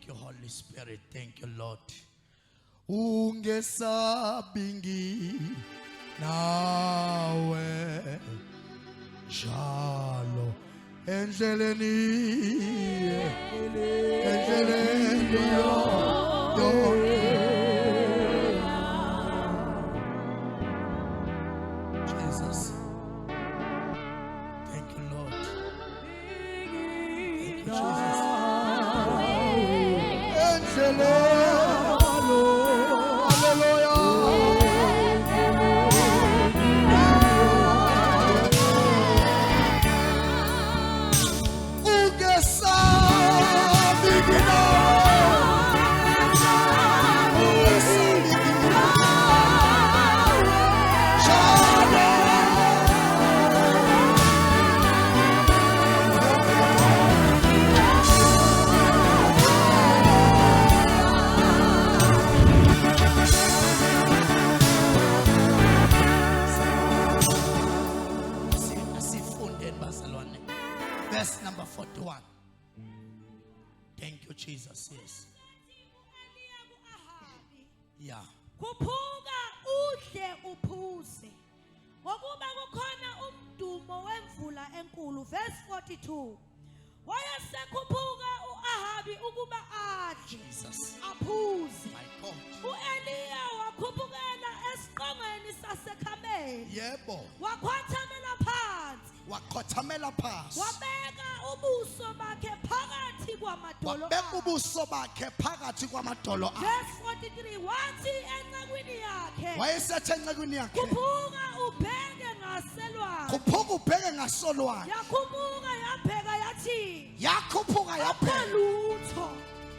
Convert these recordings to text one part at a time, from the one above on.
Thank you, Holy Spirit. Thank you, Lord. Ungesabingi nawe jalo endleleni Jesus. Thank you, Lord. Thank you, Jesus. Verse number 41. Thank you, Jesus. Yes. Yeah. Kuphuka udle uphuze ngokuba kukhona umdumo wemvula enkulu. Verse 42. Wayesekhuphuka uAhabi ukuba adle aphuze. My God. uEliya wakhuphukela esiqongweni saseKhameli. Yebo. Wakhothamela phansi. Wakhothamela phansi. Wabeka ubuso bakhe phakathi kwamadolo akhe. Wabeka ubuso bakhe phakathi kwamadolo akhe. Verse 43. Wathi encekwini yakhe. Wayesethe encekwini yakhe. Khuphuka ubheke ngaselwandle. Khuphuka ubheke ngasolwandle. Yakhuphuka yabheka yathi. Yakhuphuka yabheka. Lutho.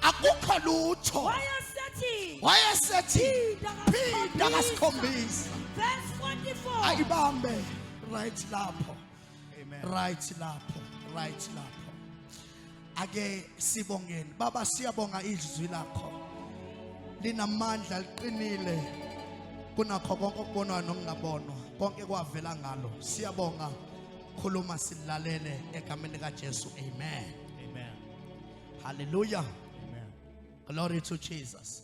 Akukho lutho. Wayesethi phinda ngasikhombisa. Verse 44. Ayibambe right lapho. Amen. Right lapho. Right lapho. Ake sibongeni. Baba siyabonga izwi lakho. Linamandla liqinile. Kunakho konke okubonwa nokungabonwa. Konke kwavela ngalo. Siyabonga. Khuluma silalele egameni kaJesu. Amen. Amen. Hallelujah. Amen. Glory to Jesus.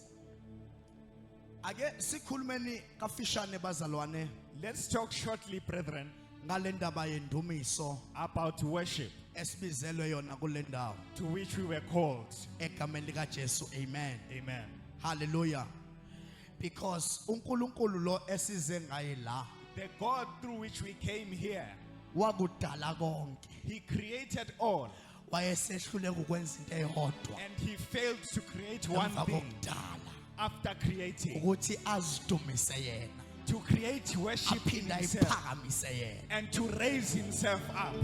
Ake sikhulumeni kafishane bazalwane. Let's talk shortly, brethren, Ngale ndaba yendumiso about worship esibizelwe yona kule ndawo. to which we were called. Egameni kaJesu. Amen. Amen. Hallelujah. Because uNkulunkulu lo esize ngaye la The God through which we came here, wakudala konke. He created all, Wayesehluleka ukwenza into eyodwa and He failed to create one emva thing kokudala after creating, ukuthi azidumise yena to create worship in aphinda Himself iphakamise yena. and to raise Himself up.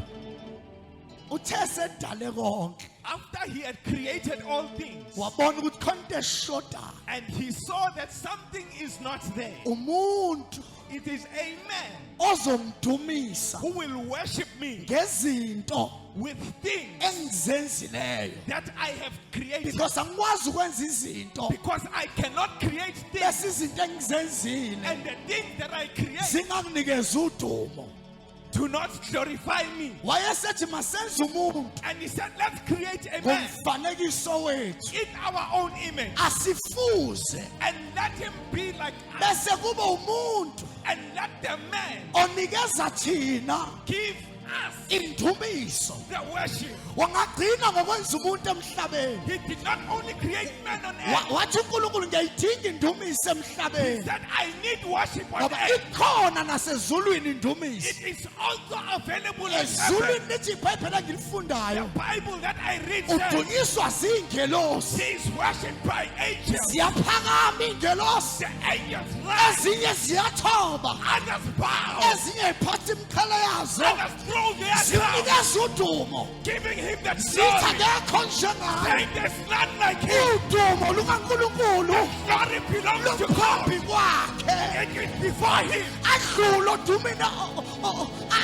Uthe sedale konke After He had created all things, wabona ukuthi khona into eshodayo. and He saw that something is not there. Umuntu It is a man ozomdumisa who will worship me ngezinto with things engizenzileyo. that I have created, Because angikwazi ukwenza izinto because I cannot create things, lesi izinto engizenzile and the things that I create zingakunikeza udumo. do not glorify me. Wayesethi masenze umuntu And He said, let's create a man ngomfanekiso wethu in our own image asifuze and let him be like us, bese kuba umuntu and let the man onikeza thina give us indumiso. the worship. Wangagcina ngokwenza umuntu emhlabeni. He did not only create man on earth, Wathi uNkulunkulu ngiyayidinga indumiso He emhlabeni said, I need worship on ngoba earth. ikhona nasezulwini indumiso. It is also available in heaven. Ezulwini lithi iBhayibheli engilifundayo The Bible that I read says udunyiswa zingelosi. he is worshipped by angels. Ziyaphakama ingelosi. The angels rise, Ezinye ziyathoba. others bow, Ezinye iphatha imikhele yazo. others throw their crowns, Zinikeza udumo. giving him the Zithi glory. akekho njengaye. Saying there's none like him. Udumo lukaNkulunkulu Glory belongs to luphambi God. kwakhe. It is before him. Adlule odumina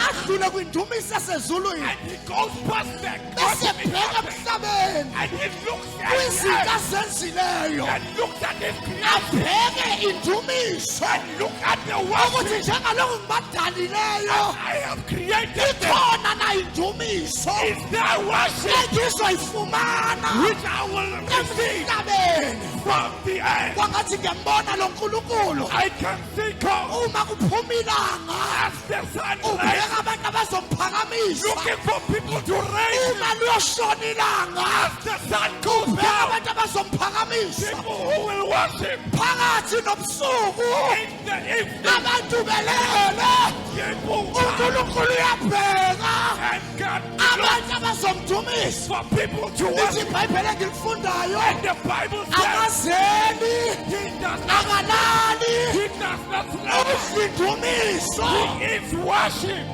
adlule kwindumiso esezulwini. And he goes past that. Bese bheka emhlabeni. emhlabeni And he looks at kwizinto the earth azenzileyo and looks at his creation abheke indumiso and look at the ukuthi worship njengalokhu ngibadalileyo I have created them. ikhona na indumiso Is there worship engizoyifumana which I will receive emhlabeni from the earth? kwangathi ngiyambona lo nkulunkulu I can think of uma kuphuma ilanga as the sunlight ubheka abantu abazomphakamisa looking for people to raise uma luyoshona ilanga as the sun goes ubheka down. abantu abazomphakamisa People who will worship phakathi nobusuku in the evening. abantu belele People come unkulunkulu uyabheka and God abantu abazomdumisa for people to lithi worship. ibhayibheli engilifundayo And the Bible says akazeli he does not akalali slumber. udlindumiso He is worship.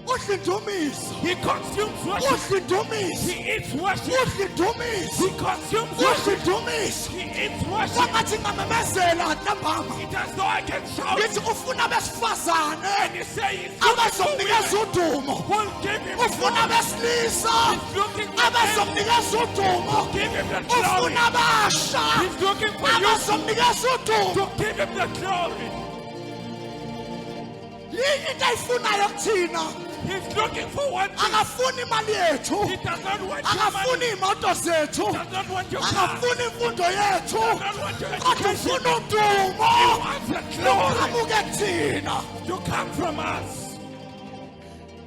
udlindumiso He consumes worship. udlindumiso He eats worship. udlindumiso He consumes worship. udlindumiso He eats worship. kwangathi ngamemezela ntambama It as though I can shout ngithi ufuna abesifazane and he says he's looking for abazomnikeza women udumo who will give him ufuna glory. abesilisa He's looking for men abazomnikeza udumo to give him the glory. ufuna abasha He's looking for you abazomnikeza udumo to give him the glory. yini into ayifunayo kuthina He's looking for one thing. akafuni imali yethu He does not want your akafuni money. iy'moto zethu He does not want your car. akafuni imfundo yethu He does not want your kodwa education. ufuna udumo He wants the glory luqhamuke kuthina to come from us.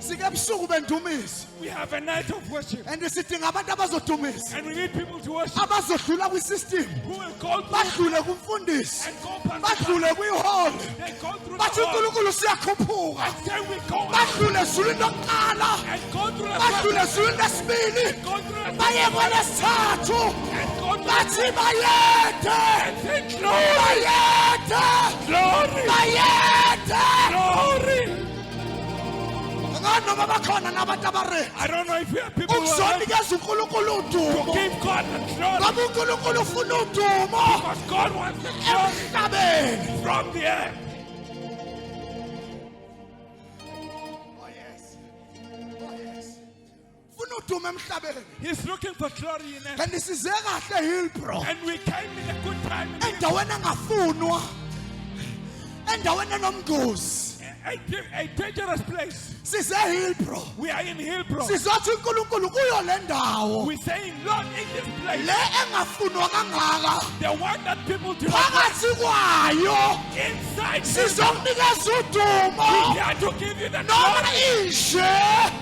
sike ebusuku bendumisi We have a night of worship and sidinga abantu abazodumisa and we need people to worship abazodlula kwisystem who will go through badlule kumfundisi and go past the badlule kwihall They go through bathi the hall unkulunkulu siyakhuphuka and say we go out badlule ezulwini lokuqala and go through the badlule first ezulwini lesibili go through the baye kwelesithathu and go through bathi bayede and say glory, bayede glory, bayede glory. nganoma bakhona nabantu abare I don't know if you have people who are ready ukuzonikeza unkulunkulu to udumo give God the glory ngoba unkulunkulu ufuna udumo because God wants the glory emhlabeni from the earth. Oh yes. Oh yes. Ufuna udumo emhlabeni He's looking for glory in earth. and size kahle Hillbrow And we came in a good time, endaweni engafunwa endaweni enomngozi a dangerous place. size Hillbrow We are in Hillbrow. sizothi unkulunkulu kuyo le ndawo We're saying, Lord, in this place, le engafunwa kangaka the one that people do not phakathi kwayo inside this, sizokunikeza we udumo are to give you the noma glory. inje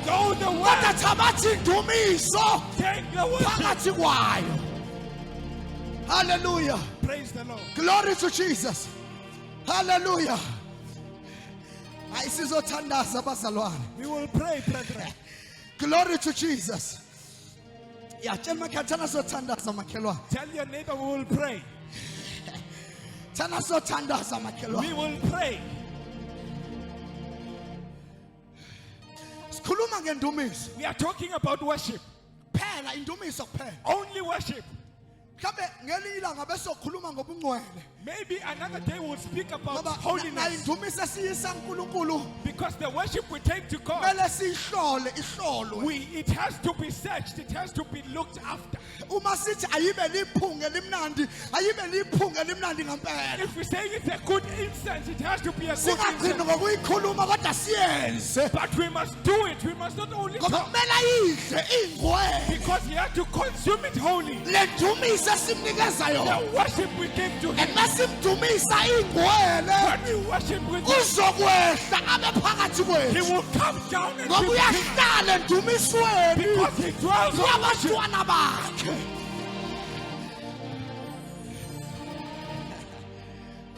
Go the kodwa way, thabathi indumiso take the worship. phakathi kwayo. Hallelujah. Praise the Lord. Glory to Jesus. Hallelujah. Hayi sizothandaza bazalwane. We will pray, brethren. Glory to Jesus. Ya tshela makhathana sothandaza makhelwane. Tell your neighbor we will pray. Thana sothandaza We makhelwane. will pray. Sikhuluma ngendumiso. We are talking about worship. Phela indumiso kuphela. Only worship. Mhlawumbe ngelinye ilanga bese sokhuluma ngobungcwele. Maybe another day we'll speak about Ngoba na holiness. indumiso esiyisa uNkulunkulu Because the worship we take to God, kumele siyihlole ihlolwe. it has to be searched. It has to be looked after. Uma sithi ayibe liphunge limnandi, ayibe liphunge limnandi ngempela. If we say it's a good incense, it has to be a good Singagcini incense. ngokuyikhuluma kodwa siyenze. But we must do it. We must not only Ngoba talk. kumele ayidle ingcwele. Because you have to consume it wholly. Le ndumiso esimnikeza yona. The worship we give to Him. And masimdumisa ingcwele When we worship with Him, uzokwehla abe phakathi He kwethu. will come down and Ngoba be with Him. uyahlala endumisweni Because He dwells on worship. yabantwana bakhe.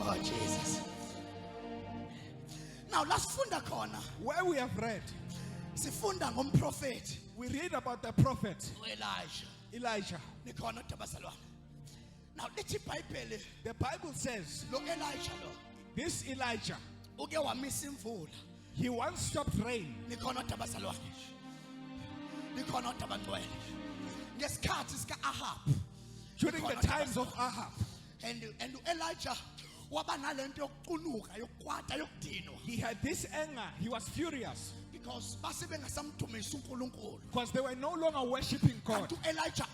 Oh Jesus. Now lasifunda khona. Where we have read, Sifunda ngomprofeti we read about the prophet uElijah. Elijah. Nikhona dabazalwane. Now lithi iBhayibheli The Bible says lo Elijah lo this Elijah, uke wamisa imvula. he once stopped rain. Nikhona dabazalwane. Nikhona dabangcwele. Ngesikhathi sika Ahab. During the times of Ahab, And Elijah waba nalento yokucunuka yokukwata yokudinwa. he had this anger. He was furious. because base bengasamdumisa uNkulunkulu. Because they were no longer worshipping God. Kanti Elijah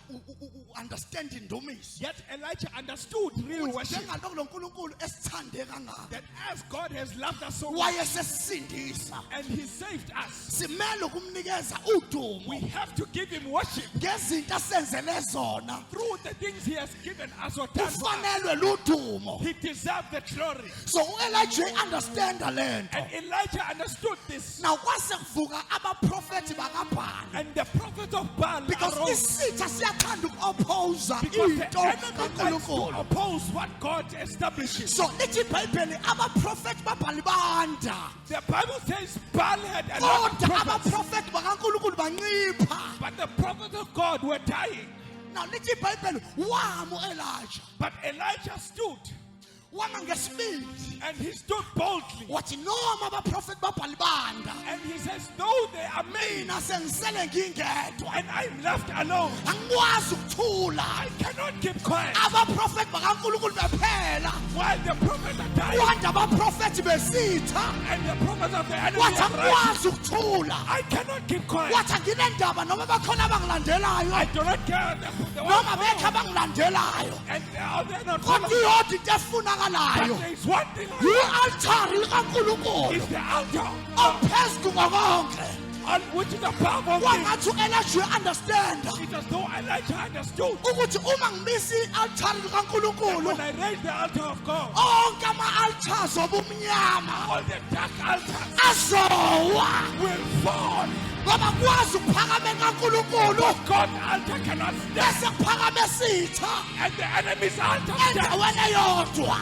understand indumiso. Yet Elijah understood real worship. Njengalokho loNkulunkulu esithande kangaka. That as God has loved us so much Wayesesindisa. and He saved us, Simele ukumnikeza udumo. we have to give Him worship Ngezinto asenzele zona. through the things He has given us or done for us. Ufanelwe ludumo. He deserved the glory. So Elijah understand lento. And Elijah understood this. Now kwase kuvuka abaprofeti bakaBhali. And the prophet of Baal Because arose. isitha siyathanda uku-oppose Because the into enemy likes to kaNkulunkulu. oppose what God establishes. So lithi iBhayibheli abaprofeti baBhali banda. The Bible says Baal had a lot of Kodwa prophets, abaprofeti bakaNkulunkulu bancipha. but the prophets of God were dying. Now lithi iBhayibheli wama Elijah. But Elijah stood, Wama ngesibindi. and he stood boldly. Wathi noma abaprofeti baBhali banda. And he says, though they are many, Mina sengisele ngingedwa. and I'm left alone, Angikwazi ukuthula. I cannot keep quiet. Abaprofeti bakaNkulunkulu bephela. While the prophets are dying, Kwanda abaprofeti besitha. and the prophets of the enemy Wathi are rising, angikwazi ukuthula. I cannot keep quiet. Wathi anginendaba noma bakhona abangilandelayo. I do not care the Noma one bekho abangilandelayo. and they're not Kodwa following. iyodwa into But efunakalayo. there is one thing I-altari likaNkulunkulu is the altar ophezu konke. on which is above all things. Wangathi u-Elijah understand It's as though Elijah understood ukuthi uma ngimisa i-altari likaNkulunkulu when I raise the altar of God, onke ama-altars obumnyama all the dark altars azowa will fall. ngoba kwazi ukuphakame kaNkulunkulu God's altar cannot stand, bese kuphakame sitha and the enemy's altar stands. endaweni eyodwa.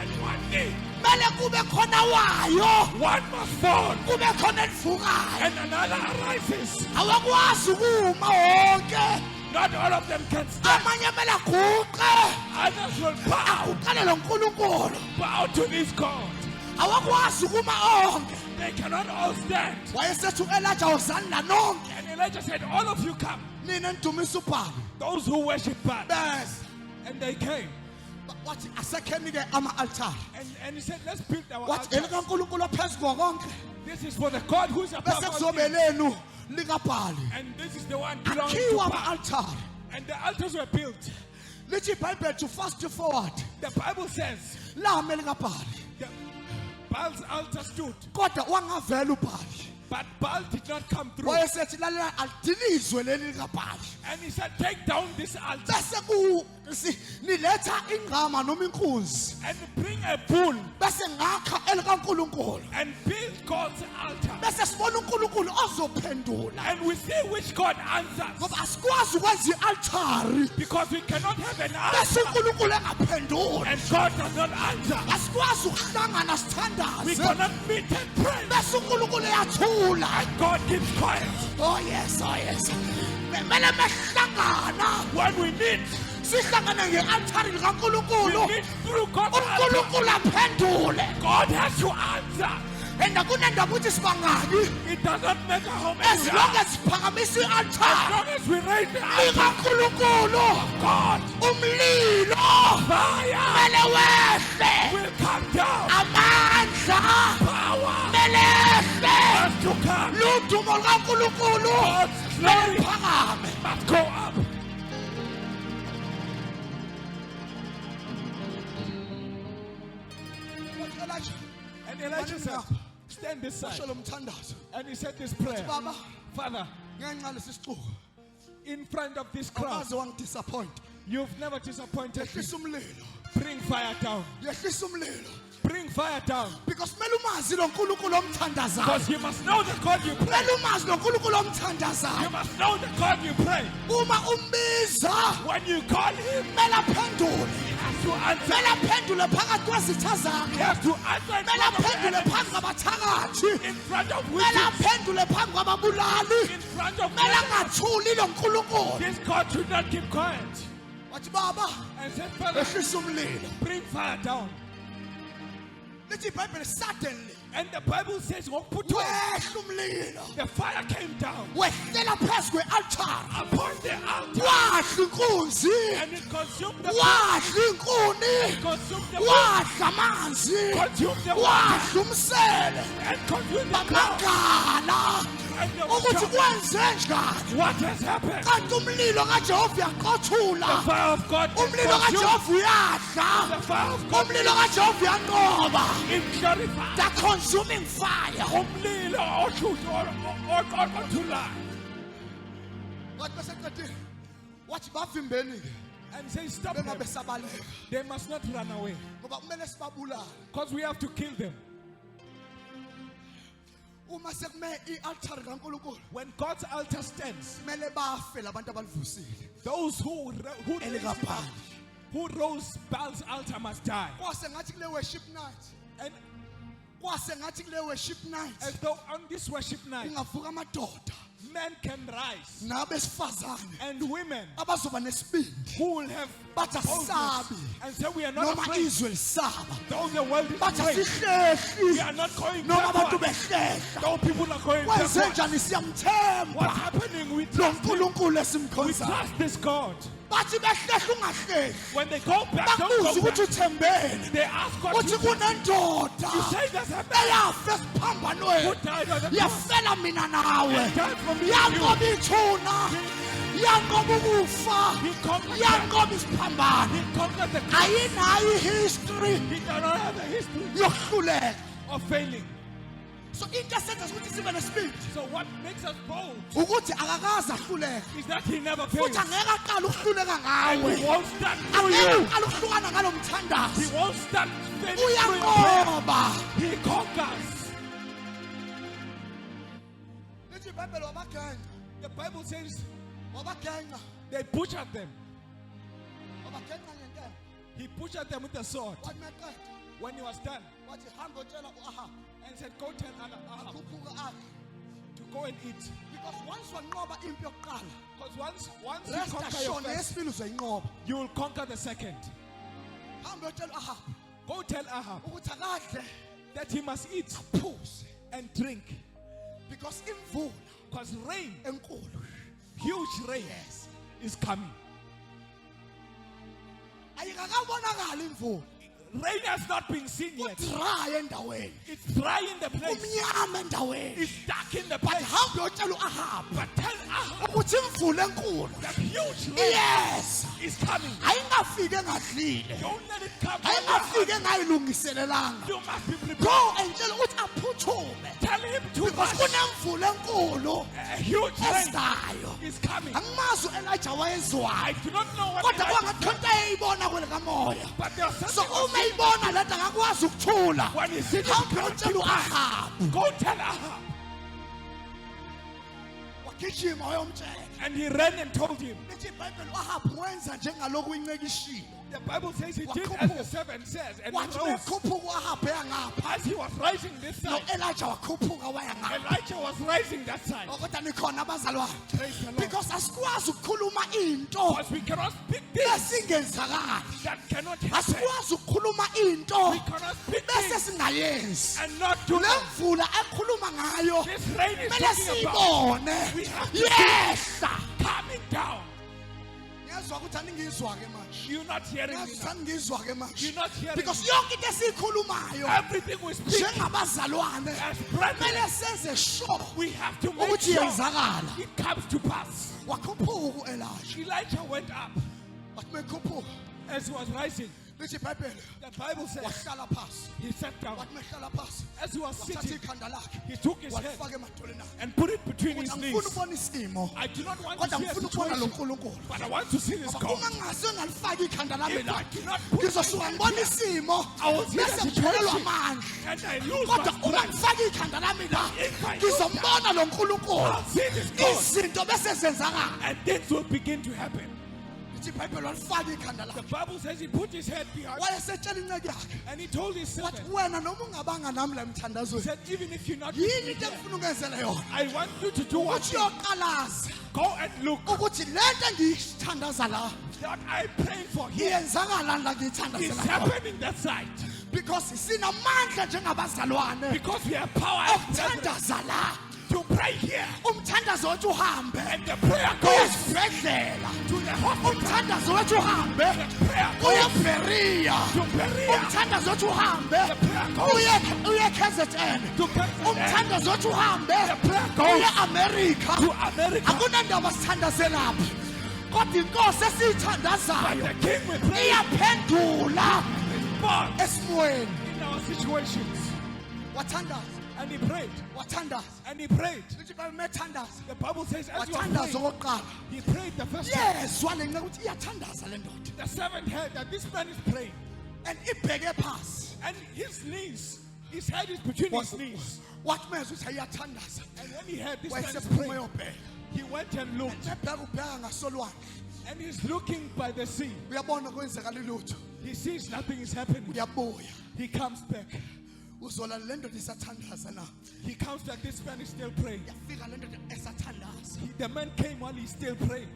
And one day, Mele kube khona wayo one must fall, kube khona elivukayo. and another arises. Awakwazi ukuma wonke. Not all of them can stand. Amanye mele aguqe. Others will bow, Aguqele lo nkulunkulu. bow to this God. Awakwazi ukuma onke. They cannot all stand. Wayesethi u-Elijah wozani la nonke. And Elijah said, all of you come, Nina nidumisa uBhali. those who worship Baal. Bese And they came. wathi asekheni-ke ama-altari. And he said, let's build our Wathi altars. elikaNkulunkulu ophezu konke. This is for the God who is above Bese all kuzobe things. lenu likaBhali. And this is the one belonging to Akhiwa Baal. ama-altari. And the altars were built. Lithi iBhayibheli to fast forward. The Bible says Lame likaBhali. the Baal's altar stood, Kodwa wangavela uBhali. but Baal did not come through. Wayesethi lalela alidilizwe leli likaBhali. And he said, take down this altar Bese niletha ingqama noma inkunzi. and bring a bull Bese ngakha elikaNkulunkulu. and build God's altar. Bese sibona uNkulunkulu ozophendula. And we see which God answers. Ngoba asikwazi ukwenza i-altari Because we cannot have an bese altar uNkulunkulu engaphenduli. and God does not answer. Asikwazi ukuhlangana We sithandaze cannot meet and pray. bese uNkulunkulu eyathula. God keeps quiet. Oh yes, oh yes. Kumele mehlangana When we meet, sihlangane nge-altari we likaNkulunkulu. meet through God's altar. uNkulunkulu aphendule. God has to answer. And kunendaba ukuthi sibangaki. It does not matter how many As we long are. as siphakamisa As i-altari long as we raise the altar, likaNkulunkulu, God, umlilo fire kumele wehle. will come down. Amandla Power kumele ehle. has to come. Ludumo lukaNkulunkulu God's glory luphakame. must go up. And Elijah said, stand this side. Basho lo mthandazo. And he said this prayer. Baba, Father, ngiyanqalisa isixuku. in front of this crowd, Awukaze wangidisappoint. you've never disappointed me. Yehlisa umlilo. Bring fire down. Yehlisa umlilo. Bring fire down. Because kumele umazi lo nkulunkulu omthandazayo. Because you must know the God you pray. Kumele umazi lo nkulunkulu You omthandazayo. must know the God you pray. Uma umbiza When you call him, kumele aphendule. he has to answer. Kumele aphendule phakathi kwezitha He zakhe. has to answer in Kumele front of the aphendule enemy, phambi kwabathakathi. in front of Kumele witches, aphendule phambi kwababulali. in front of Kumele enemies. angathuli lo nkulunkulu. This God should not keep quiet. Wathi baba, And said, Father, ehlisa umlilo. bring fire down. Lithi iBhayibheli suddenly And the Bible says, "Wokuthwa," wehla umlilo. the fire came down Wehlela phezu kwe-altari. upon the altar. Waya wadla inkunzi, and it consumed the wadla inkuni, it consumed the wadla amanzi, consumed the water, wadla umsele, and consumed the ground. bamangala And the ukuthi water. kwenze njani. What has happened? Kanti umlilo kaJehova The uyaqothula, fire of God is umlilo consumed. kaJehova uyadla, The fire of God umlilo kaJehova uyanqoba. is glorified. The consuming fire. Umlilo othulayo. Wathi beseqedile wathi bavimbeni ke And say, stop them. bengabe sabaleka They must not run away. ngoba kumele sibabulale. Because we have to kill them. Uma sekume i-altar kaNkulunkulu When God's altar stands, kumele bafe labantu abalivusile. those who Elikabhali. rose Baal's altar must die. Kwase ngathi kule worship night, And kwase ngathi kule worship night as though on this worship night, kungavuka amadoda men can rise nabesifazane and women abazoba nesibindi who will have bathi boldness asabi and say, we are not noma afraid. izwe lisaba, Though the world is bathi afraid, we asihlehli are not going noma abantu backward. behlehla. Though people are going Kwenze backward. njani siyamthemba What's happening? We lo trust him. nkulunkulu We esimkhonzayo. trust this God. Bathi behlehla ungahlehli, When they go back, bakubuza don't go ukuthi back. uthembeni, They ask God, uthi you kunendoda say there's a man eyafa who esiphambanweni, died on the cross. yafela mina nawe, And died for me and you. yanqoba ithuna, yanqoba ukufa, He conquered death. yanqoba isiphambano. He conquered the cross. Ayinayo ihistory He does not have a history yokuhluleka. of failing. So into esenza ukuthi sibe nesibindi So what makes us bold ukuthi akakaze ahluleke, is that he never fails. futhi angeke aqale ukuhluleka And he ngawe, won't start through angeke you. aqale ukuhlukana ngalo He mthandazo. won't start failing through your prayer. Uyanqoba. He conquers. Lithi iBhayibheli wabagenqa, The Bible says wabagenqa, they butchered them. wabagenqa ngentembe. He butchered them with a sword. Wathi meqeda, When he was done, wathi hamba utshela u-Ahab and said, go tell Ahab akhuphuke akhe. to go and eat. Because once wanqoba impi yokuqala, Because once you rest conquer your assured first, yesibili uzoyinqoba. you will conquer the second. Hamba utshela u-Ahab Go tell Ahab ukuthi akadle that he must eat phuze, and drink. because imvula Because rain, enkulu huge rain, is coming. ayikakabonakali imvula, Rain has not been seen yet. dry endaweni, It's dry in the place. umnyama endaweni. It's dark in the But place. hamba uyotshela u-Ahab But tell Ahab ukuthi imvula enkulu that huge rain yes is coming. ayingafiki engadlile, Don't let it come. ayingafiki engayilungiselelanga. You must be prepared. Go and tell ukuthi aphuthume, Tell him to because rush. kunemvula enkulu A huge rain ezayo. is coming. Angimazwi Elijah I wayezwayo, do not know what kodwa Elijah kwangathi khonto eyibona kwele kamoya. but there's So something uma eyibona lento akakwazi ukuthula, when he sees it, hamba uyotshela u-Ahab. go tell Ahab. Wagijima wayomtshela. And he ran and told him. Lithi iBhayibheli u-Ahab wenza njengalokhu uyincekishilo. The Bible says he did Wakhuphuka. as the servant says, and he Wathi rose. bekhuphuka u-Ahab eya ngapha, As he was rising this side, no-Elijah wakhuphuka waya ngapha. Elijah was rising that side. Kodwa nikhona abazalwane, Praise the Lord. because asikwazi ukukhuluma into Because we cannot speak things esingenzakali, that cannot happen. asikwazi ukukhuluma into We cannot speak bese things singayenzi. and not do Le them. mvula ekhuluma ngayo This rain is kumele talking about siyibone We have to yehla. coming down. Ngiyazwa ukuthi aningizwa ke manje, You're not hearing me ngiyazwa now. aningizwa ke manje, You're not hearing because me. yonke into esiyikhulumayo Everything we speak njengabazalwane as brethren, kumele senze sure we have to make ukuthi sure yenzakala. it comes to pass. Wakhuphuka u-Elijah, Elijah went up wathi mekhuphuka, as he was rising. lithi iBhayibheli The Bible says wahlala phasi, he sat down. wathi mehlala phasi As he was wathatha sitting, ikhanda lakhe he took his head walifaka emadolweni akhe. and put it between Ukuthi his angifuni knees. ukubona isimo, I do not want to kodwa see a ngifuna ukubona lo situation, nkulunkulu. but I want to see this Ngoba God. uma ngingase ngalifaki ikhanda lami If la, I do not put ngizosuka my ngibona hand isimo I will see the bese ngiphelelwa situation amandla. and I lose Kodwa my uma strength. ngifaka ikhanda lami la, If I do ngizombona lo nkulunkulu, I'll see this God. izinto bese zenzakala. And things will begin to happen. Lithi iBhayibheli walifaka ikhanda The lakhe, Bible says he put his head behind wayesetshela inceke yakhe, and he told his wathi servant, wena noma ungabanga nami la he emthandazweni, said, even if you're not with yini me into here, engifuna ungenzele yona, I want you to do one ukuthi thing. uyoqalaza Go and look. ukuthi lento engiyithandaza la What I pray for here iyenzakala la is ngiyithandazela khona. happening that side. Because sinamandla njengabazalwane Because we have power as brethren okuthandaza la to pray here. umthandazo wethu uhambe And the prayer goes esibhedlela to the hospital. umthandazo wethu uhambe The prayer uye goes Berea to Berea. umthandazo wethu uhambe The prayer goes uye KZN to KZN. umthandazo wethu uhambe The prayer goes uye America to America. akunandaba sithandazelaphi kodwa inkosi But esiyithandazayo the king will pray iyaphendula response esimweni in our situations. wathandaza And he prayed. wathandaza And he prayed. lithi bamethandaza The Bible says as he was wathandaza praying, okokuqala he prayed the first time. yezwa le nqa ukuthi iyathandaza le ndoda The servant heard that this man is praying. and ibheke phasi And his head is between his knees. wathi mezwe ukuthi ayathandaza And when he heard this man is wayesephuma praying, yobheka he went and looked. ebheka ubheka ngasolwandle And he's looking by the sea. uyabona kwenzakala lutho He sees nothing is happening. uyabuya He comes back. uzola le ndoda isathandaza na He comes back. This man is still praying. yafika le ndoda esathandaza The man came while he's still praying.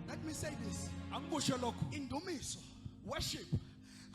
let me say this Angibusho lokho. indumiso Worship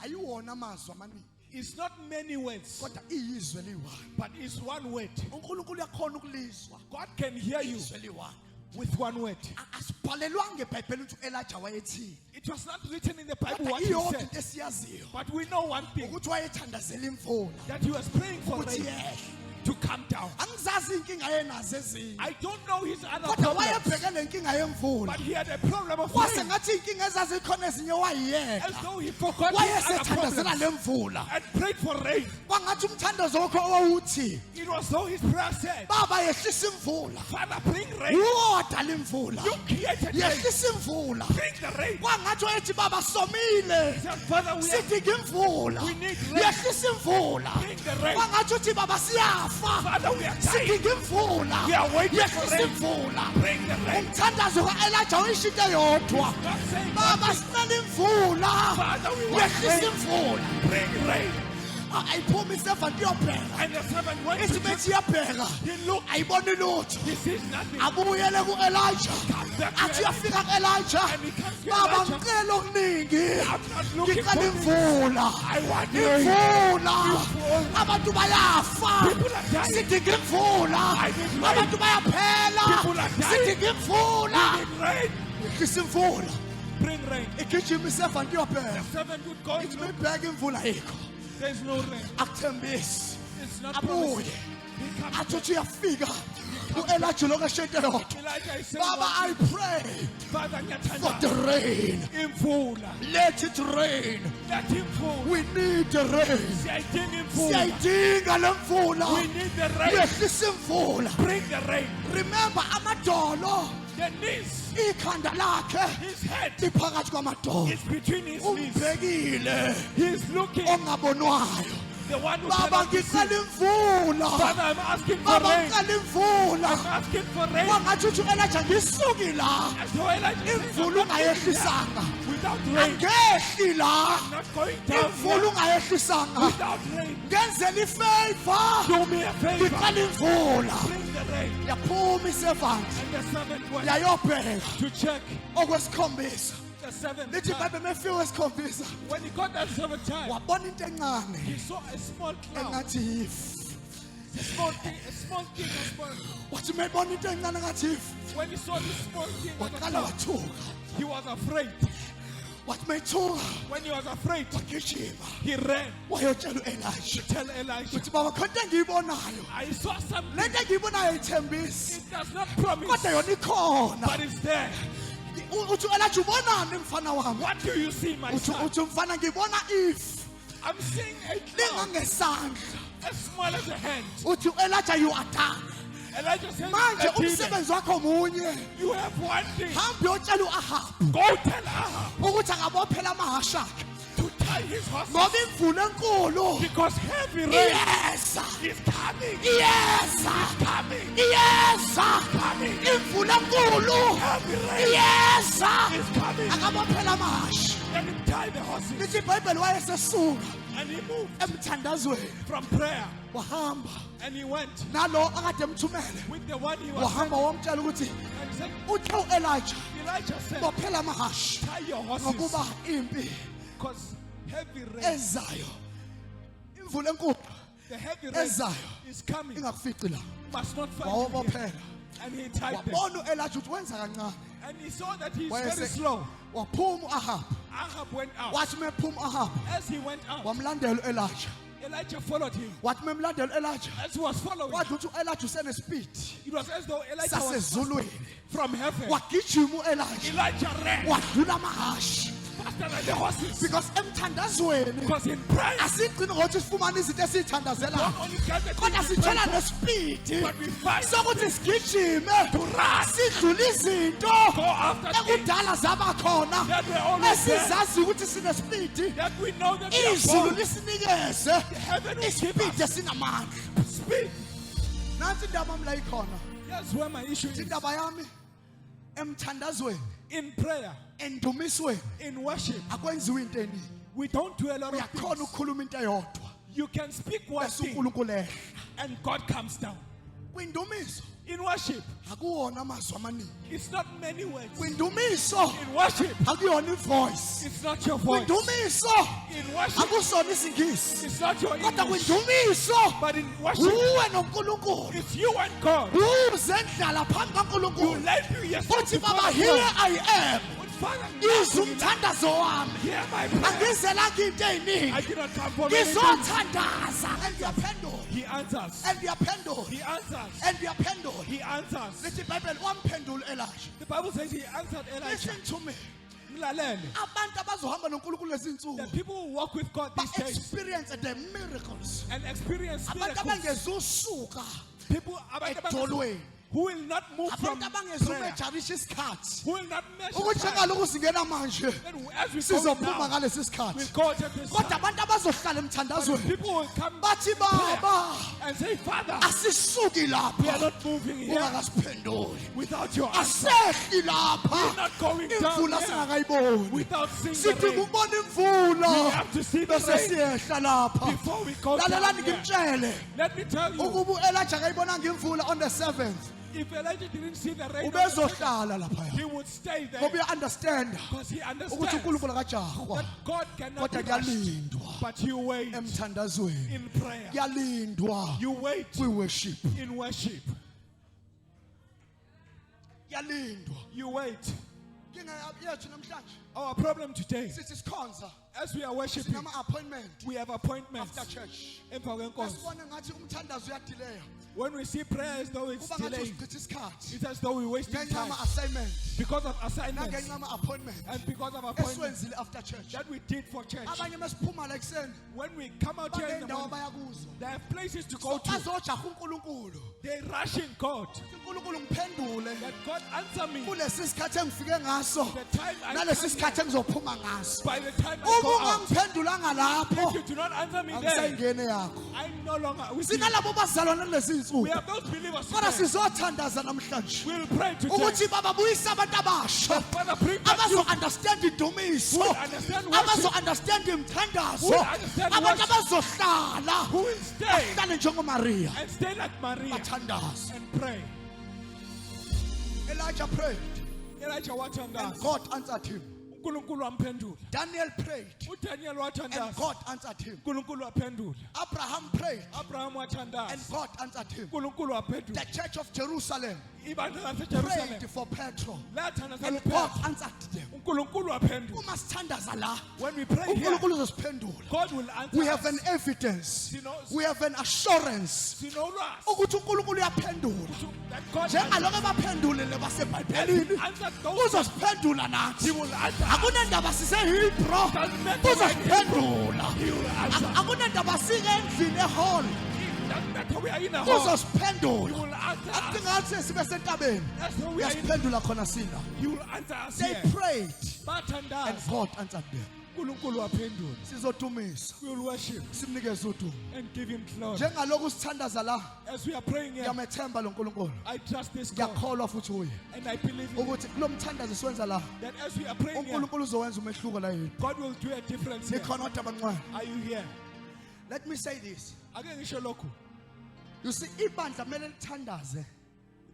ayiwona amazwi amaningi is not many words, kodwa iyizwe liyi-one but it's one word. unkulunkulu uyakhona ukulizwa God can hear you izwe liyi-one with one word. asibhalelwanga ebhayibhelini ukuthi u-elija wayethini It was not written in the Bible kodwa what he iyodwa said, into esiyaziyo but we know one thing, ukuthi wayethandazela imvula that he was praying for ukuthi rain yehle to come down. angizazi inkinga ayenazo ezinye I don't know his other kodwa problems, wayebheke le nkinga yemvula but he had a problem of kwase rain, ngathi inkinga ezazikhona ezinye wayiyeka as though he forgot his other wayesethandazela problems le mvula and prayed for rain. kwangathi umthandazo wakho owawuthi It was though his prayer said, baba yehlisa imvula Father, bring rain. wodala imvula You created rain. yehlisa imvula Bring the rain. kwangathi wayethi baba somile He said, Father, we have sidinga imvula We need rain. yehlisa imvula Bring the rain. kwangathi uthi baba siyafa Father, we are dying. sidinga imvula We are waiting for yehlisa rain. imvula Bring the rain. umthandazo ka-elija uyishinto eyodwa God saying, baba sinale imvula Father, we want yehlisa rain. imvula Bring rain. ayiphuma isevant iyobheka And the servant went ithi to bethi iyabheka He looked. ayiboni lutho He sees nothing. abuyele ku-elija back to athi Elijah. uyafika ku-elija And he comes to baba Elijah. ngicela okuningi I'm not looking ngicela for imvula I want rain. imvula abantu bayafa People are dying. sidinga imvula I need rain. abantu bayaphela People are dying. sidinga imvula Bring rain. yehlisa imvula Bring rain. igijima isevant iyobheka The servant would go and ithi look. mibheka imvula yikho There's no rain. akuthembisi It's not abuye promised. He comes. athi uthi uyafika u-elija lokashente yodwa Elijah is saying, baba I pray Father, for the rain imvula. let it rain Let him fall. we need the rain Siyayidinga imvula. siyayidinga le mvula We need the rain. yehlisa imvula Bring the rain. remember amadolo The knees, ikhanda lakhe his head liphakathi kwamadolo is between his knees. umbhekile He's looking. ongabonwayo The one who baba cannot be seen. ngicela imvula Father, I'm asking for baba rain. ngicela imvula I'm asking for rain. kwangathi uthi u-elija ngisuki la And so Elijah said, imvula ungayehlisanga without rain, angehli la not going down imvula here. ungayehlisanga Without rain, ngenzela ifavor do me a favor. ngicela imvula Bring the rain. yaphuma isevant And the servant went yayobheka to check okwesikhombisa the seventh lithi time. babe mefika esikhombisa When he got that seventh time, wabona into encane he saw a small cloud. engathi yifu A small thing, a small. wathi mebona into encane engathi yifu When he saw this small thing on the waqala cloud, wathuka he was afraid. wathi methuka When he was afraid, wagijima he ran wayotshela u-elija to tell Elijah, uthi baba khona into engiyibonayo I saw something. le nto engiyibonayo ayithembisi It does not promise, kodwa yona ikhona but it's there. uthi u-elija ubonani mfana wami What do you see, my son? uthi mfana ngibona if I'm seeing a cloud lingangesandla as small as a hand. uthi u-elija you are done Elijah said, manje "Demon, umsebenzi wakho munye you have one thing. hambe uyotshela u-ahabu Go tell Ahab ukuthi akabophela amahasha akhe to tie his horses ngoba imvula enkulu because heavy rain iyeza is coming. iyeza Coming. iyeza imvula enkulu Heavy rain iyeza is coming. akabophela amahasha Let him tie the horses. lithi ibhayibheli wayesesuka And he moved emthandazweni from prayer. wahamba And he went nalo akade emthumele with the one he was wahamba wamtshela ukuthi and said, uthe u-elija Elijah said, bophela amahasha tie your horses ngokuba impi because heavy rain ezayo imvula enkulu The heavy rain ezayo is coming. ingakufici la Must not find you here. wawobophela And he tied them. wabona u-Elijah ukuthi wenza kancane And he saw that he's Wayese- very slow. waphuma u-Ahab Ahab went out. wathi mephuma u-Ahab As he went out, wamlandela u-Elijah Elijah followed him. wathi memlandela u-Elijah As he was following, wadla ukuthi u-Elijah usenespeed it was as though Elijah was sasezulwini from heaven. wagijima u-Elijah Elijah ran wadlula amahashi faster than the horses. because emthandazweni Because in prayer, asigcini ngokuthi sifumane izinto not esiyithandazelayo only can the kodwa things we sithola pray for, nesipidi but we fight sokuthi sigijime sidlule izinto go after things ekudala zaba khona that were always there, esizazi ukuthi sinesipidi that we know that we are izulu born. lisinikeze Heaven will give isipidi us esinamandla speed. nansi indaba yami la ikhona That's where my issue is. indaba yami emthandazweni In prayer, endumisweni in worship, akwenziwa into eningi we don't do a lot of uyakhona things. ukukhuluma into eyodwa You can speak one bese thing uNkulunkulu ehla and God comes down. kwindumiso In worship, akuwona amazwi amaningi it's not many words. kwindumiso In worship, akuyona ivoice it's not your voice. kwindumiso In worship, akusona isingisi it's not your kodwa English. kwindumiso But in worship, uwe noNkulunkulu it's you and God. uzendlala phambi You kaNkulunkulu let me yourself uthi before baba the here throne. I am Father, izwa umthandazo wami hear my prayer. angizelanga into I eyiningi did not come for many things. ngizothandaza endiyaphendula He answers. endiyaphendula He answers. endiyaphendula He answers. lithi ibhayibheli wamphendula u-Elijah The Bible says he answered Elijah. listen to me Mlalele. abantu abazohamba noNkulunkulu lezi The nsuku people who walk with God these days ba-experience the miracles and experience abantu miracles. abangezusuka People abantu edolweni who will not move from abantu abangezuka prayer. ejarisha isikhathi Who will not measure ukuthi time. ngalokhu singena manje Then as we go sizophuma now, ngalesi we'll sikhathi go to this kodwa time. abantu abazohlala But emthandazweni people will come bathi baba and say, Father, asisuki we are lapha not moving here ungakasiphenduli without your answer. asehli We're lapha not going down imvula here singakayiboni without seeing the sidinga rain. ukubona We imvula have to see the bese rain siyehla lapha before we go lalelani down here. ngimtshele Let me tell you, ukuba u-Elijah akayibonanga imvula on the 7th if Elijah didn't see the rain, ubezohlala laphaya he would stay there ngoba uya-understanda because he ukuthi understands unkulunkulu akajahwa that God cannot kodwa be rushed. kuyalindwa But you wait emthandazweni in prayer. kuyalindwa You wait kwi-worship in worship. kuyalindwa You wait. inkinga yethu namhlanje Our problem today, sithi sikhonza as we are worshiping, sinama-appointment we have appointments. after church Emva kwenkonzo. esibone ngathi umthandazo uyadileya When we see prayer as though it's kuba ngathi delayed, usichitha isikhathi it's as though we're wasting ngenxa time yama-assignment because of assignments nangenxa yama-appointment and because of appointments esiwenzile after church that we did for church. abanye mesiphuma la ekuseni When we come out here in the banendawo morning, abaya kuzo there are places to so go to. bazojaha unkulunkulu They rush in God. unkulunkulu ngiphendule That God answer me kulesi sikhathi engifike ngaso the time I nalesi come sikhathi engizophuma ngaso by the time I uma go out. ungangiphendulanga lapho If you do not answer me there, angisayingene yakho I'm no longer with you. sinalabo bazalwane kulezi We nsuku have those believers kodwa today. sizothandaza namhlanje We'll pray today. ukuthi bababuyise abantu abasha Father, bring back you. abazo-understand indumiso Who will understand worship. abazo-understand imthandazo Who will understand abantu worship. abazohlala Who will stay bahlale njengomariya and stay like Maria bathandaze and pray. Elijah prayed Elijah and wathandaza. God answered him. uNkulunkulu wamphendula. Daniel prayed uDaniel and wathandaza. God answered him. uNkulunkulu waphendula. Abraham prayed Abraham and wathandaza. God answered him. uNkulunkulu waphendula. The church of Jerusalem Ibandla laseJerusalem prayed for Petro lathandaza and God uPetro. answered them. uNkulunkulu waphendula. Uma sithandaza la When we pray here, uNkulunkulu uzosiphendula. God will answer We have us. an evidence. Sinos- We have an assurance Sinolwazi ukuthi uNkulunkulu uyaphendula. that God Njengalokho abaphendulile basebhayibhelini answered those uzosiphendula nathi. He will answer. Akunandaba sisehilbro Doesn't matter where uzosiphendula. He will answer. Akunandaba sike endlini ehall Doesn't matter we are in a hall. He uzosiphendula. will answer us. Akungathi sibe sentabeni That's how we are in. uyasiphendula khona sina. He will answer us They here. prayed and Bathandaza. God answered them. uNkulunkulu waphendula. Sizodumisa We will worship simnikeze udumo. and give him glory. Njengalokhu sithandaza la As we are praying here, ngiyamethemba lo nkulunkulu. I trust this God Ngiyakholwa futhi uye and I believe in ukuthi kulo mthandazo siwenza la that as we are praying here, uNkulunkulu uzowenza umehluko la yini. God will do a difference here. Nikhona kodwa abancane. Are you here? Let me say this. Ake ngisho lokhu. You see ibandla kumele lithandaze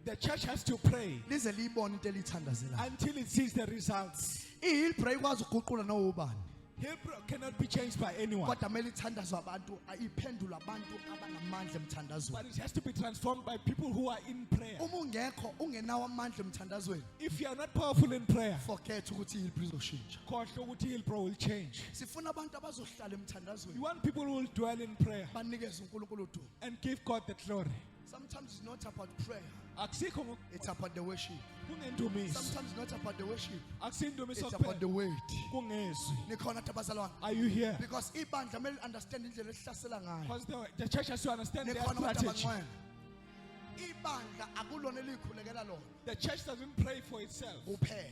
The church has to pray lize liyibone into elithandazelayo. until it sees the results. iHillbray ikwazi ukuguqula nowubani. Hillbrow cannot be changed by anyone. kodwa kumele ithandazwe abantu iphendule abantu abanamandla emthandazweni. But it has to be transformed by people who are in prayer. Uma ungekho ungenawo amandla emthandazweni, If you are not powerful in prayer, forget ukuthi Hillbrow izoshintsha. khohlwa ukuthi Hillbrow will change. Sifuna abantu abazohlala You emthandazweni want people who will dwell in prayer banikeze uNkulunkulu udumo. and give God the glory. Sometimes it's not about prayer, Akusikho it's about the worship. kungendumiso. Sometimes it's not about the worship, Akusindumiso it's about the kuphela. weight. Kungezwi. Nikhona nto abazalwane? Are you here? Because ibandla kumele understand indlela esihlasela ngayo. Because the church has to understand their Nikhona abantu strategy. abangcwele. Ibandla akulona elikhulekela lona The church doesn't pray for itself kuphela,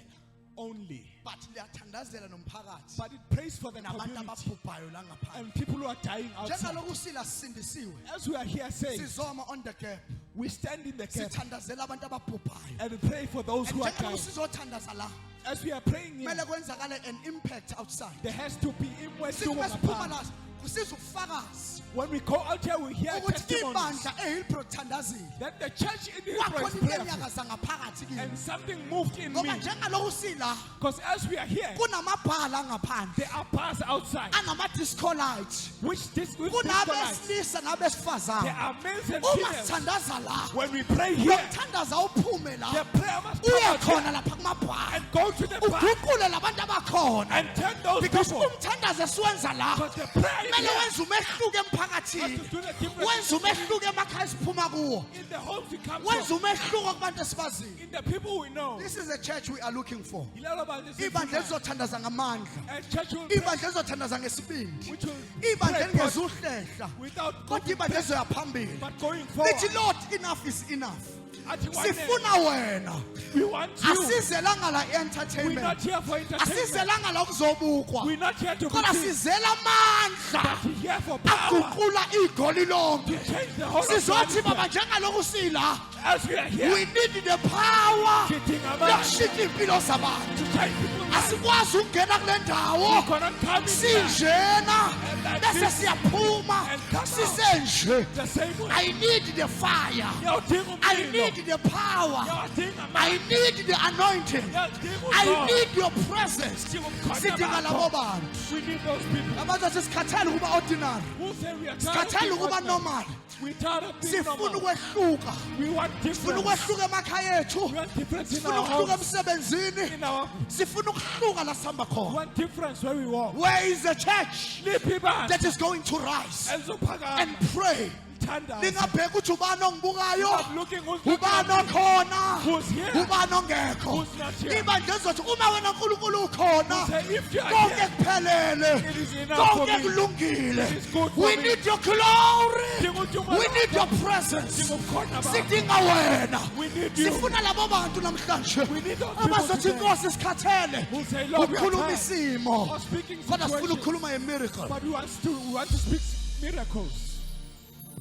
only, but liyathandazela nomphakathi but it prays for the nabantu community ababhubhayo la ngaphandle. and people who are dying outside. Njengaloku sila sindisiwe, As we are here saying, sizoma on the gap, we stand in the gap sithandazela abantu ababhubhayo. and pray for those who are dying. Njengaloku sizothandaza la, As we are praying here, kumele kwenzakale an impact outside. there has to be inward Sithi doing masiphuma upon. la kusiza ubufakazi When we go out here, we hear ukuthi testimonies ibandla eHillbrow lithandazile. that the church in Hillbrow Kwakhona is into prayerful enyakaza ngaphakathi kimi. and something moved in me. Ngoba njengaloku sila Because as we are here, kunamabhala ngaphandle there are bars outside, anama-disco light. which this with this light, Kunabesilisa there nabesifazane. are males and Uma females. sithandaza la, When we pray here, lomthandaza uphume la, the prayer must come uye out here khona lapha kumabhala, and go to the bar uguqule labantu abakhona. and turn those Because people. umthandazo esiwenza la Because the prayer in kumele here wenze umehluko has emphakathini, to do the difference wenze umehluko emakhaya esiphuma kuwo, in the homes we come wenze from, umehluko kubantu esibaziyo. in the people we know. This is a church we are looking for. Ilalo abantu Ibandla esifuna. elizothandaza ngamandla, A church will pray, ibandla elizothandaza ngesibindi, which will ibandla pray God elingezuhlehla, without kodwa moving ibandla back, ezoya phambili. but going forward. Lithi Lord, enough is enough. Athi one day, Sifuna wena. we want you. Asizelanga la We're entertainment, not here for entertainment. asizelanga la kuzobukwa, We're not here to be kodwa seen, sizela amandla but we're here for power aguqula igoli lonke. to change the whole of Sizothi the baba njengaloku sila, As we are here, we need the power sitting among yokushintsha impilo zabantu. to change people's lives. Asikwazi ukungena kule We ndawo cannot come in here sinjena And like bese this, siyaphuma and come out. sisenje. the same way. I need the fire, Yawudinga I umlilo. need the power, Yawudinga I amanzi. need the anointing, Yawudinga I umoya. need your presence. Sidinga ukukhanya Sidinga bakho. labo bantu We need those people abazothi sikhathele ukuba ordinary, who say we are tired of sikhathele being ukuba ordinary. normal. We tired of being Sifuna normal. ukwehluka, We want sifuna difference. ukwehluka emakhaya ethu, We want difference in sifuna our ukuhluka homes, emsebenzini, in our. sifuna ukuhluka la sihamba We khona. want difference where we walk. Where is the church Liphi ibandla that is going to rise elizophakama and pray? lithandaze. Lingabheki ukuthi ubani ongibukayo, Stop looking who's ubani looking. okhona, Who's here? ubani ongekho. Who's not here? Ibandla lizothi uma wena nkulunkulu ukhona, Say, if you are konke here, kuphelele, it is enough for konke me. kulungile. It is good for We me. need your glory, Dinga udumo we need your lwakho. presence. Dinga ubukhona bakho. Sidinga wena, We need you. sifuna labo bantu namhlanje We need those people abazothi today. inkosi sikhathele Who say, Lord, we are ukhuluma tired isimo, of speaking kodwa sifuna situations, ukukhuluma nge-miracle. but we want to speak miracles.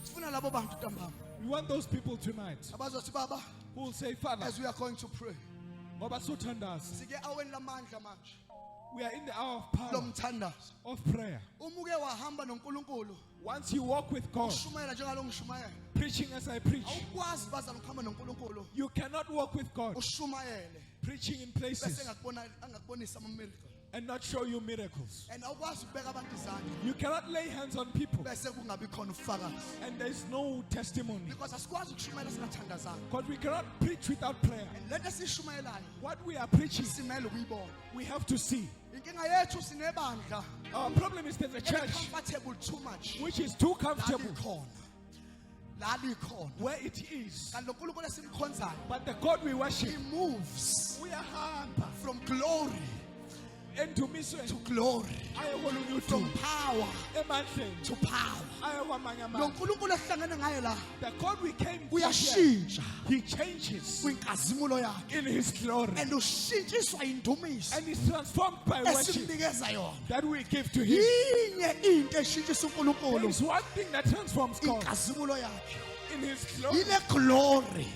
Sifuna labo bantu ntambama We want those people tonight abazothi baba, who will say, Father, as we are going to pray, ngoba sothandaza. sike aweni lamandla manje We are in the hour of power, lomthandazo. of prayer. Uma uke wahamba noNkulunkulu Once you walk with God, ushumayela njengalo ngishumayela, preaching as I preach, awukwazi bazana ukuhamba noNkulunkulu you cannot walk with God, ushumayele preaching in bese places angakubonisa ama-miracle, and not show you miracles. and awukwazi ukubeka abantu izandla You cannot lay hands on people bese kungabi khona ubufakazi, and there's no testimony. because asikwazi ukushumayela singathandazanga. Because we cannot preach without prayer. And lento esiyishumayelayo What we are preaching, simele ukuyibona. we have to see. Inkinga yethu sinebandla Our problem is there's a church comfortable too much, which is too comfortable lalikhona where it is. kanti loNkulunkulu esimkhonzayo, But the God we worship, he moves uyahamba from glory endumisweni to glory, aye kolunye from udumo, power emandleni to power. aye kwamanye Lo amandla. nkulunkulu esihlangene ngaye la The God we came for here, uyashintsha He changes kwinkazimulo yakhe, in His glory and ushintshiswa indumiso and is transformed by worship esimnikeza yona. that we give to Him. Yinye into eshintshisa There uNkulunkulu is one thing that transforms God inkazimulo yakhe, in His glory. ile glory,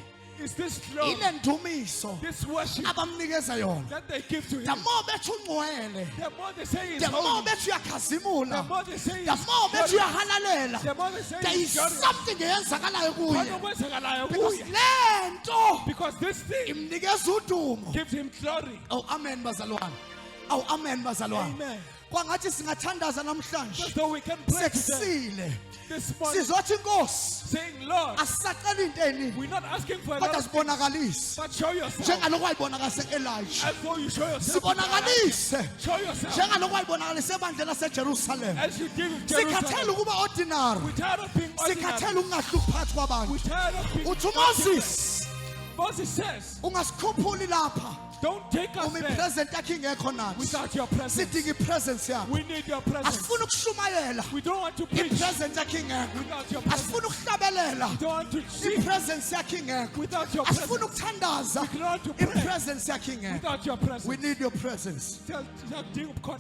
Is this glory, ile ndumiso this worship abamnikeza yona. that they give to The Him. more bethi ungcwele, The more they say He's the more holy, bethi the uyakhazimula, more they say the He's more bethi glorious, uyahalalela, the more they say there is He's glorious. something eyenzakalayo Khona kuye, okwenzakalayo because kuye. lento Because this thing imnikeza udumo. gives Him glory. Oh amen bazalwane, oh amen bazalwane. Amen. kwangathi singathandaza namhlanje Just so we can pray today, sekusile this morning, sizothi Nkosi saying, Lord, asisacela into eningi we're not asking for a kodwa lot of things, sibonakalise but show yourself. njengalokho wayibonakalise Elijah As though you show yourself. sibonakalise Show yourself. njengalokho wayibonakalise ebandleni laseJerusalem As you did with sikhathele Jerusalem. ukuba ordinary We're tired of being sikhathele ordinary. ukungahluphi phakathi We're kwabantu tired of being uthi ordinary. uMoses Moses says, ungasikhuphuli lapha don't take us uma there ipresent yakhe ingekho nathi without your presence. sidinga ipresence yakho We need your presence. asifuni ukushumayela We don't want to preach ipresence yakhe ingekho without your presence. asifuni ukuhlabelela We don't want to sing ipresence yakhe ingekho without your asifuni presence. ukuthandaza We don't want to pray ipresence yakhe ingekho without your presence. we need your presence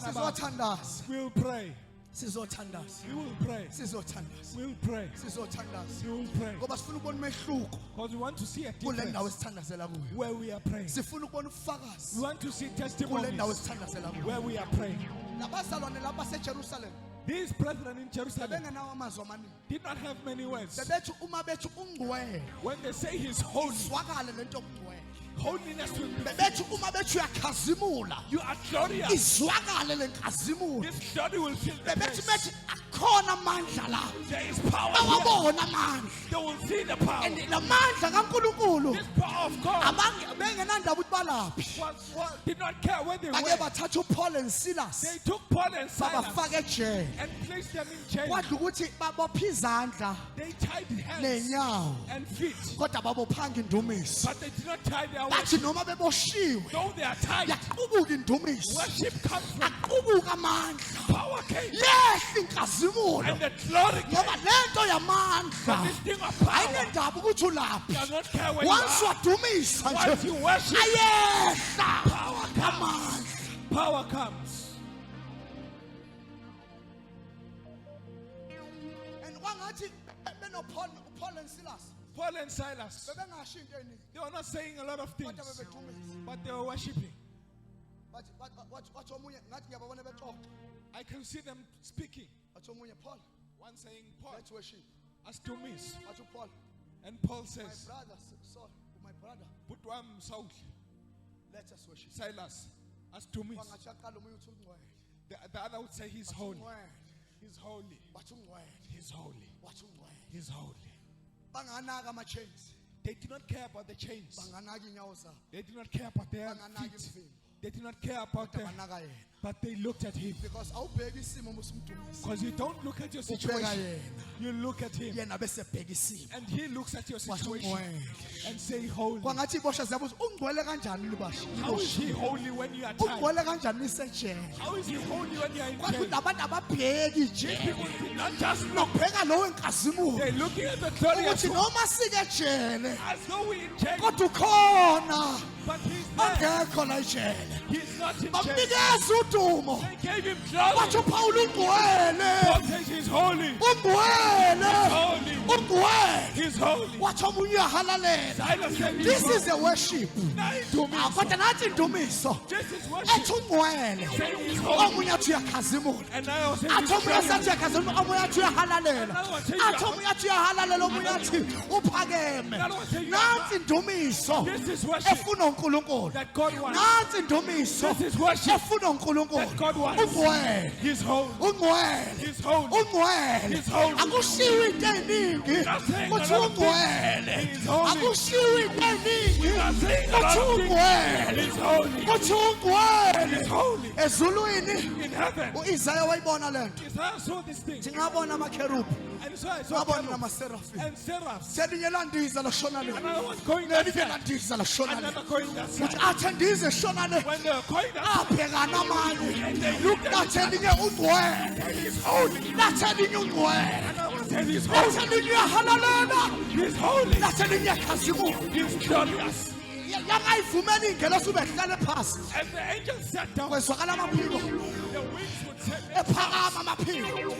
sizothandaza We'll pray. sizothandaza We will pray. sizothandaza We'll pray. sizothandaza We will pray. ngoba sifuna ukubona umehluko Because we want to see a kule ndawo difference esithandazela kuyo where we are praying. sifuna ukubona We ubufakazi want to see kule ndawo testimonies esithandazela kuyo where we are praying. nabazalwane lapha seJerusalem These brethren in Jerusalem bebengenawo amazwi amaningi did not have many words. bebethi uma bethi ungcwele When they say he's holy, izwakale lento okungcwele holiness will be. bebethi uma bethi uyakhazimula You are glorious. izwakale lenkazimulo This body will fill the bebethi place. bethi akhona amandla la There is power here. bawabona amandla They will see the power. and la mandla kaNkulunkulu This power of God bengenandaba ukuthi balaphi did not care where they bake were. bathatha uPaul and Silas They took Paul and Silas babafaka ejele and placed them in jail. kwadla ukuthi babopha izandla They tied hands nenyawo and feet, kodwa babophanga indumiso but they did not tie their bathi worship. noma beboshiwe Though they are tied, yaqubuka indumiso worship comes from aqubuka amandla power came yehla inkazimulo and the glory came. ngoba lento yamandla This thing of power ayinendaba ukuthi ulaphi does not care where you once are. wadumisa Once nje you worship, ayehla power comes. amandla Power comes. and kwangathi Paul and Silas Paul and Silas, bebengasho into eningi they were not saying a lot of things, kodwa bebedumisa but they were worshiping. wathi omunye ngathi ngiyababona bexoxa I can see them speaking. wathi omunye Paul One saying, Paul, let's worship as to miss. wathi Paul And Paul my says, brother Saul my brother but one Saul, let us worship Silas, as to miss. kwangathi aqala omunye uthi ungcwele The other would say, he's holy. ungcwele He's holy. wathi ungcwele He's holy. wathi ungcwele He's holy. banganaka ama-chains They did not care about the chains. banganaka iy'nyawo zabo They did not care about their banganaka feet. imvimbo They did not care about them. banaka yena But they looked at him. because awubheki isimo musimdumisa Because you don't look at your ubheka situation. yena You look at him. yena bese bheka isimo And he looks at your wathi situation ungcwele and say, holy. kwangathi ibosha ziyabuza ungcwele kanjani libasha How is he holy when you are tired? ungcwele kanjani nisejele How is he holy when you are in kwathi jail? nabantu ababheki nje People did not just look. bheka lowo nkazimulo They're looking at the glory of ukuthi God noma sikejele as though we're in jail. kodwa ukhona But he's there. ongekho la ejele He's not in jail. bamnikeza udumo They gave him wathi glory. uPawulu ungcwele God says he's holy. ungcwele Holy. ungcwele He's holy. wathi omunye uyahalalela Silas said he's this holy. is a worship Now into kodwa nathi indumiso This is ethi worship. ungcwele Saying he's holy. omunye athi uyakhazimula And I also athi omunye athi uyakhazimula omunye athi uyahalalela athi omunye athi uyahalalela omunye athi uphakeme nansi indumiso This is worship efuna uNkulunkulu that God wants. nansi indumiso This is worship efuna uNkulunkulu that God wants. ungcwele He's holy. ungcwele He's holy. ungcwele He's holy. akushiwo into eningi not saying a kuthi lot of things. ungcwele He's holy. akushiwo into eningi not saying a lot kuthi of things. ungcwele He's holy. kuthi ungcwele He's holy. ezulwini In heaven. uIsaiah wayibona lento Isaiah saw this thing. singabona amakherubhi And so I saw ngabona cherubs namaserafi and seraphs. selinye landiza lashona le Another one going that elinye side. landiza lashona le Another going that uthi side. athe ndize shona le When they were going that side, abhekana amanye and they looked at lathi elinye ungcwele He's holy. lathi elinye ungcwele Another one said he's lathi holy. elinye uyahalalela He's holy. lathi elinye uyakhazimula He's glorious. yangayivumela ingelo sube hlale phasi As the angel sat down, kwezwakala amaphiko the wings would set ephakama amaphiko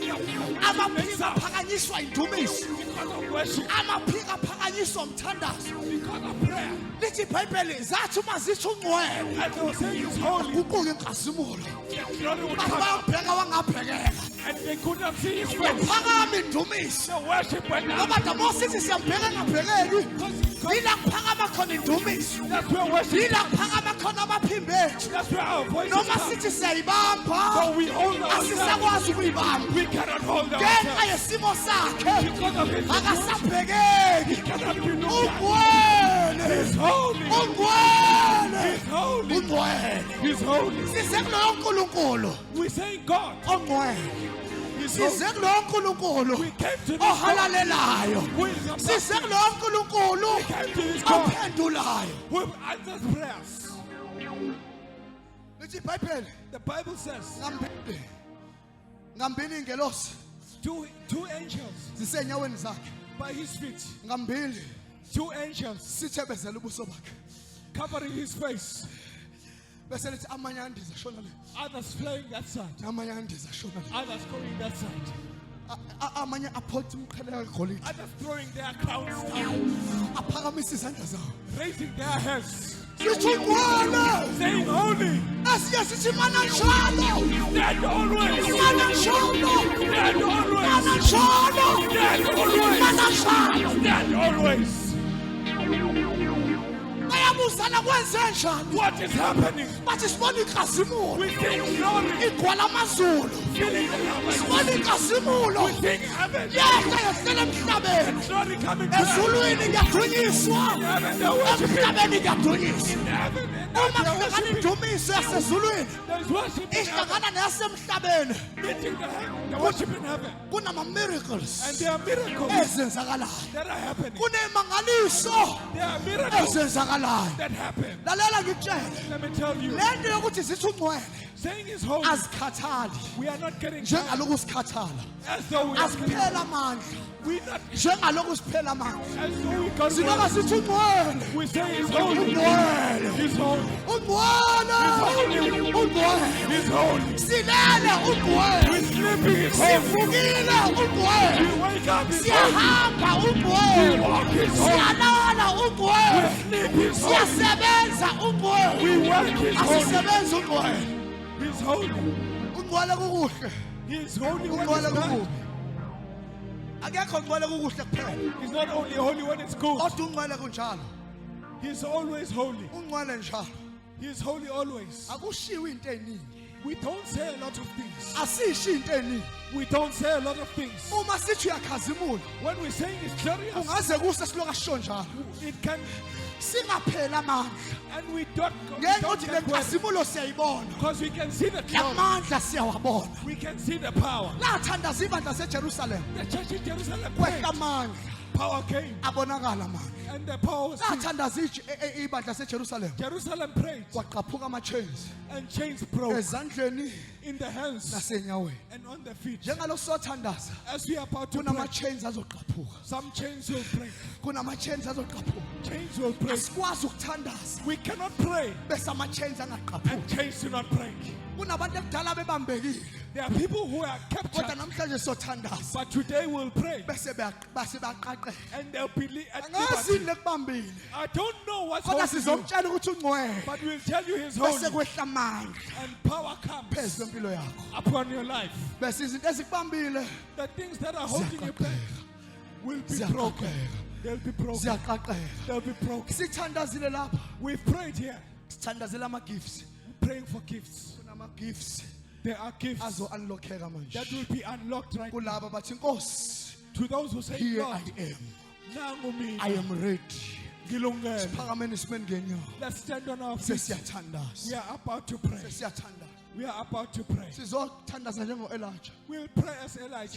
amaphiko aphakanyiswa indumiso because of worship, amaphiko aphakanyiswa umthandazo because of prayer. lithi ibhayibheli zathi uma zithi ungcwele As they were saying he's holy, kuquka inkazimulo the glory would bathi come. bayambheka wangabhekeka And they could not see his face. yaphakama indumiso The worship went down. ngoba damo sithi siyambheka engabhekeki yila kuphakama khona indumiso That's where worship. yila kuphakama khona amaphimbo ethu yethu That's where our voices noma come. sithi siyayibamba So we hold ourselves. asisakwazi ukuyibamba We cannot hold ngenxa ourselves. yesimo sakhe Because of his akasabhekeki He cannot be looked at. ungcwele He's holy. ungcwele He's holy. ungcwele He's holy. size kuloyo nkulunkulu We say God. ongcwele He's holy. size kuloyo nkulunkulu We came to this God. ohalalelayo Who is a size master. kuloyo nkulunkulu We came to this God. ophendulayo Who answers prayers. lithi ibhayibheli The Bible says ngambili ingelosi two angels zisenyaweni zakhe by his feet. ngambili Two angels sithebezela ubuso bakhe covering his face. bese lithi amanye andiza shona le Others flying that side. amanye andiza shona le Others going that side. amanye aphotha umqhele kagolide Others throwing their crowns down. aphakamisa izandla zawo Raising their hands. sithi ungcwele Saying holy. asiye sithi mana njalo Stand always. mana njalo Stand always. mana njalo Stand always. mana njalo Stand always. bayabuzana kwenze njani What is happening? bathi sibona ikhasimulo We sing glory. igwala amazulu Feeling the love. sibona ikhasimulo We sing heaven. yehla yehlele emhlabeni Glory coming down. ezulwini kuyadunyiswa Heaven, they're worshiping. emhlabeni kuyadunyiswa Heaven, uma and they're kuhlangana worshiping. indumiso yasezulwini There's worship in heaven. ihlangana neyasemhlabeni Meeting the heaven. They're worshiping heaven. kunama-miracles And there are miracles ezenzakalayo that are happening. kunemangaliso There are miracles ezenzakalayo that happen. lalela ngikutshele Let me tell you. le nto yokuthi zithi ungcwele Saying is holy. azikhathali We are not getting tired njengalokhu sikhathala as though we are asiphela amandla we not njengalokhu siphela amandla as though we got siloka work. sithi ungcwele We say he's holy. ungcwele He's holy. ungcwele ungcwele He's holy. silele ungcwele We're sleeping. He's holy. sivukile ungcwele We wake up. He's holy. siyahamba We ungcwele walk. He's holy. siyalala We ungcwele sleep. He's holy. siyasebenza ungcwele We work. He's holy. asisebenza ungcwele He's holy. ungcwele kukuhle He's holy when ungcwele it's kukuhle bad. akekho ungcwele kukuhle kuphela He's not only holy when it's good. kodwa ungcwele kunjalo He's always holy. ungcwele njalo He's holy always. akushiwo into eziningi We don't say a lot of things. asishi into eziningi We don't say a lot of things. uma sithi uyakhazimula When we're saying it's glorious, ungaze kuse siloka sisho njalo it can, singapheli amandla and we don't ngenxa yokuthi le get wet, khasimulo siyayibona because we can see the glory. amandla siyawabona We can see the power. lathandaza ibandla sejerusalem The church in Jerusalem kwehla prayed. amandla Power came, abonakala amandla and the power was seen. lathandaza ibandla sejerusalem Jerusalem prayed, kwaqaphuka ama-chains and chains broke ezandleni in the hands nasenyaweni and on the feet. njengalo sothandaza As we are about to pray, kunama-chains azoqaphuka some chains will break. kunama-chains azoqaphuka Chains will break. asikwazi ukuthandaza We cannot pray, bese ama-chains and angaqaphuki chains do not break. kunabantu ekudala bebambekile There are people who are kodwa captured, namhlanje sothandaza but today we'll pray, bese baqaqeka and they'll believe. angazini lekubambile I don't know what's kodwa holding you, sizomtshela ukuthi ungcwele but we'll tell you His bese holy, kwehla amandla and power comes phezu kwempilo yakho upon your life. bese izinto ezikubambile The things that are holding you back ziyaqaqeka will be broken. ziyaqaqeka They'll be broken. ziyaqaqeka They'll be broken. sithandazile lapha We've prayed here, sithandazile ama-gifts praying for gifts. kunama-gifts There are gifts azo-unlockeka manje that will be unlocked right now. kulaba bathi nkosi To those who say, here Lord, I am nangu mina, I am ready ngilungele. phakameni simeni ngenyawo Let's stand on our feet. We sesiyathandaza are about to pray. sesiyathandaza We are about to pray. sizothandaza njengo-elijah We'll pray as Elijah.